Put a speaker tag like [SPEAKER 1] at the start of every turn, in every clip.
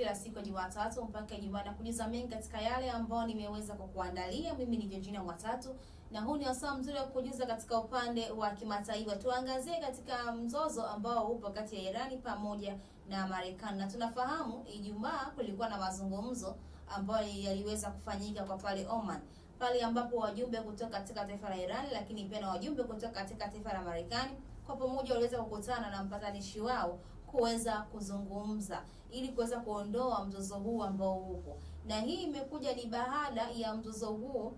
[SPEAKER 1] kila siku ya Jumatatu mpaka Ijumaa na kujuza mengi katika yale ambayo nimeweza kukuandalia. Mimi ni Georgina Mwatatu na huu ni wasaa mzuri wa kujuza katika upande wa kimataifa. Tuangazie katika mzozo ambao upo kati ya Irani pamoja na Marekani. Na tunafahamu Ijumaa kulikuwa na mazungumzo ambayo yaliweza kufanyika kwa pale Oman, pale ambapo wajumbe kutoka katika taifa la Irani lakini pia na wajumbe kutoka katika taifa la Marekani kwa pamoja waliweza kukutana na mpatanishi wao kuweza kuzungumza ili kuweza kuondoa mzozo huu ambao upo. Na hii imekuja ni baada ya mzozo huu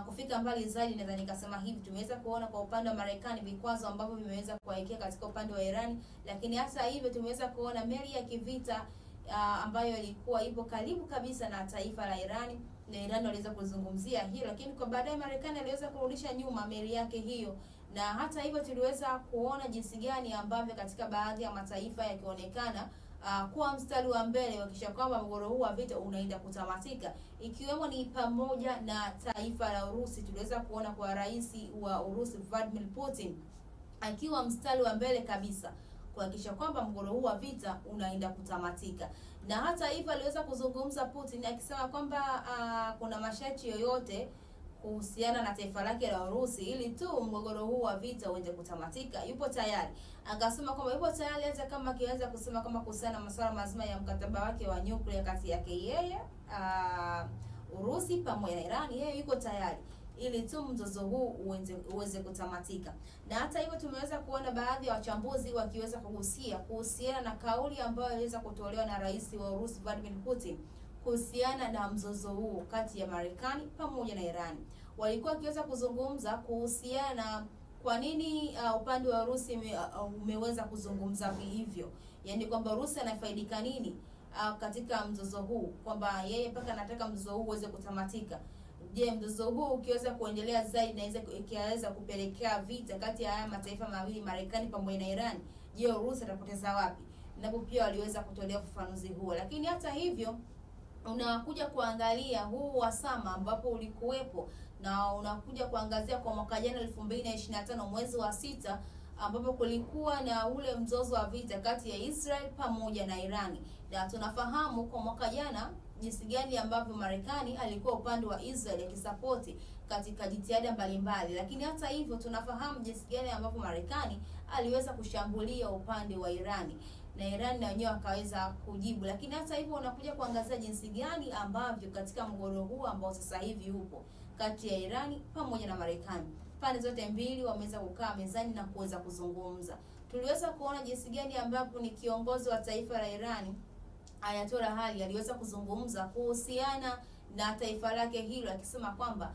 [SPEAKER 1] kufika mbali zaidi, naweza nikasema hivi. Tumeweza kuona kwa upande wa Marekani vikwazo ambavyo vimeweza kuwekea katika upande wa Irani, lakini hata hivyo tumeweza kuona meli ya kivita ambayo ilikuwa ipo karibu kabisa na taifa la Irani, na Irani waliweza kuzungumzia hilo, lakini kwa baadaye Marekani aliweza kurudisha nyuma meli yake hiyo. Na hata hivyo tuliweza kuona jinsi gani ambavyo katika baadhi ya mataifa yakionekana kuwa mstari wa mbele kuhakikisha kwamba mgogoro huu wa vita unaenda kutamatika, ikiwemo ni pamoja na taifa la Urusi. Tuliweza kuona kwa rais wa Urusi Vladimir Putin akiwa mstari wa mbele kabisa kuhakikisha kwamba mgogoro huu wa vita unaenda kutamatika. Na hata hivyo aliweza kuzungumza Putin akisema kwamba kuna masharti yoyote kuhusiana na taifa lake la Urusi ili tu mgogoro huu wa vita uende kutamatika, yupo tayari. Akasema kwamba yupo tayari hata kama akiweza kusema kama kuhusiana na masuala mazima ya mkataba wake wa nyuklia kati yake yeye Urusi pamoja na Irani, yeye yuko tayari ili tu mzozo huu uweze kutamatika. Na hata hivyo tumeweza kuona baadhi ya wachambuzi wakiweza kugusia kuhusiana na kauli ambayo iliweza kutolewa na rais wa Urusi Vladimir Putin kuhusiana na mzozo huu kati ya Marekani pamoja na Irani. Walikuwa wakiweza kuzungumza kuhusiana na kwa nini upande wa Urusi umeweza kuzungumza hivyo, yaani kwamba Urusi anafaidika nini katika mzozo huu, kwamba yeye mpaka anataka mzozo huu uweze kutamatika. Je, mzozo huu ukiweza kuendelea zaidi na ikiweza kupelekea vita kati ya haya mataifa mawili, Marekani pamoja na Irani, je, Urusi atapoteza wapi? Napo pia waliweza kutolea ufafanuzi huo. Lakini hata hivyo unakuja kuangalia huu wasama ambapo ulikuwepo, na unakuja kuangazia kwa mwaka jana 2025 mwezi wa 6 ambapo kulikuwa na ule mzozo wa vita kati ya Israel pamoja na Irani. Na tunafahamu kwa mwaka jana jinsi gani ambavyo Marekani alikuwa upande wa Israel akisapoti katika jitihada mbalimbali, lakini hata hivyo tunafahamu jinsi gani ambavyo Marekani aliweza kushambulia upande wa Irani na Irani na wenyewe akaweza kujibu. Lakini hata hivyo unakuja kuangazia jinsi gani ambavyo katika mgogoro huu ambao sasa hivi upo kati ya Irani pamoja na Marekani, pande zote mbili wameweza kukaa mezani na kuweza kuzungumza. Tuliweza kuona jinsi gani ambapo ni kiongozi wa taifa la Irani Ayatollah Ali aliweza kuzungumza kuhusiana na taifa lake hilo, akisema kwamba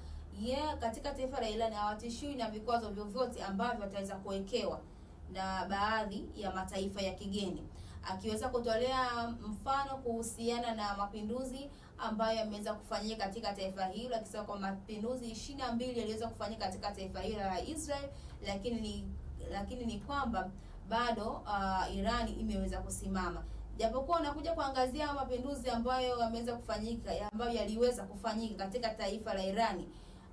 [SPEAKER 1] katika taifa la Irani hawatishiwi na vikwazo vyovyote ambavyo wataweza kuwekewa na baadhi ya mataifa ya kigeni, akiweza kutolea mfano kuhusiana na mapinduzi ambayo yameweza kufanyika katika taifa hilo, akisema kwa mapinduzi 22 yaliweza kufanyika katika taifa hilo la Israel, lakini ni kwamba bado Irani imeweza kusimama. Japokuwa unakuja kuangazia mapinduzi ambayo yameweza kufanyika, ambayo yaliweza kufanyika katika taifa la Irani,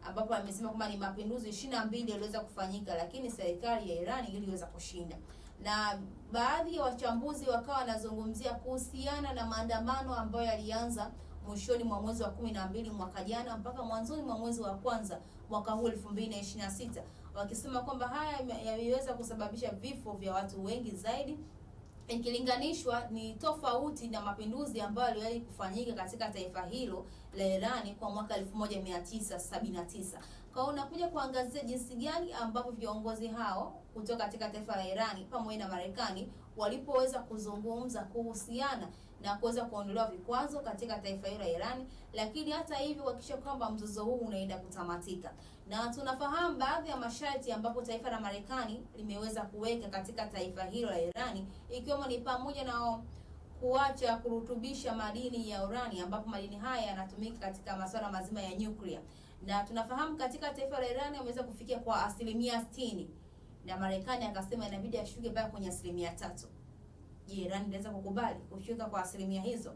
[SPEAKER 1] ambapo amesema kwamba ni mapinduzi 22 yaliweza kufanyika, lakini serikali ya Irani iliweza kushinda. Na baadhi ya wachambuzi wakawa wanazungumzia kuhusiana na maandamano ambayo yalianza mwishoni mwa mwezi wa 12 mwaka jana mpaka mwanzoni mwa mwezi wa kwanza mwaka huu 2026, wakisema kwamba haya yaliweza kusababisha vifo vya watu wengi zaidi ikilinganishwa ni tofauti na mapinduzi ambayo yaliwahi kufanyika katika taifa hilo la Irani kwa mwaka 1979. Kwa hiyo unakuja kuangazia jinsi gani ambapo viongozi hao kutoka katika taifa la Irani pamoja na Marekani walipoweza kuzungumza kuhusiana na kuweza kuondolewa vikwazo katika taifa hilo la Irani, lakini hata hivyo kuhakikisha kwamba mzozo huu unaenda kutamatika. Na tunafahamu baadhi ya masharti ambapo taifa la Marekani limeweza kuweka katika taifa hilo la Irani, ikiwemo ni pamoja na kuacha kurutubisha madini ya urani, ambapo madini haya yanatumika katika masuala mazima ya nyuklia. Na tunafahamu katika taifa la Irani wameweza kufikia kwa 60%, na Marekani akasema inabidi ashuke mpaka kwenye 3%. Je, Irani inaweza kukubali kushuka kwa 1% hizo?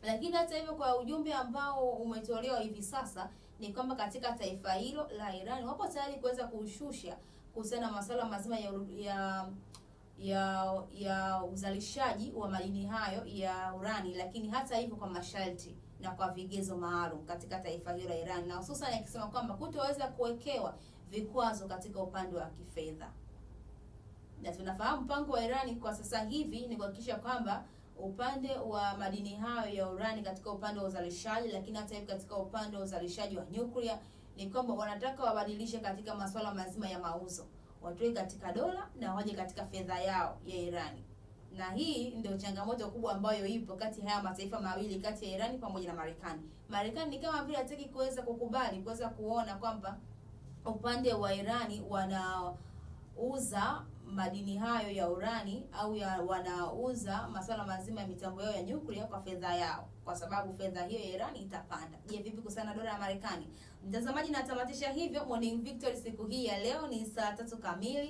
[SPEAKER 1] Lakini hata hivyo kwa ujumbe ambao umetolewa hivi sasa ni kwamba katika taifa hilo la Irani wapo tayari kuweza kushusha kuhusiana na masuala mazima ya uzalishaji wa madini hayo ya urani, lakini hata hivyo kwa masharti na kwa vigezo maalum katika taifa hilo la Iran, na hususan akisema kwamba kutoweza kuwekewa vikwazo katika upande wa kifedha. Na tunafahamu mpango wa Irani kwa sasa hivi ni kuhakikisha kwamba upande wa madini hayo ya urani katika upande wa uzalishaji, lakini hata hivi katika upande wa uzalishaji wa nyuklia, ni kwamba wanataka wabadilishe katika masuala mazima ya mauzo, watoe katika dola na waje katika fedha yao ya Irani. Na hii ndio changamoto kubwa ambayo ipo kati haya mataifa mawili, kati ya Irani pamoja na Marekani. Marekani ni kama vile hataki kuweza kukubali, kuweza kuona kwamba upande wa Irani wanauza madini hayo ya urani au wanauza masuala mazima ya mitambo yao ya nyuklia kwa fedha yao, kwa sababu fedha hiyo ya Irani itapanda. Je, vipi kuhusiana na dola ya Marekani? Mtazamaji, natamatisha hivyo Morning Victory siku hii ya leo, ni saa 3 kamili.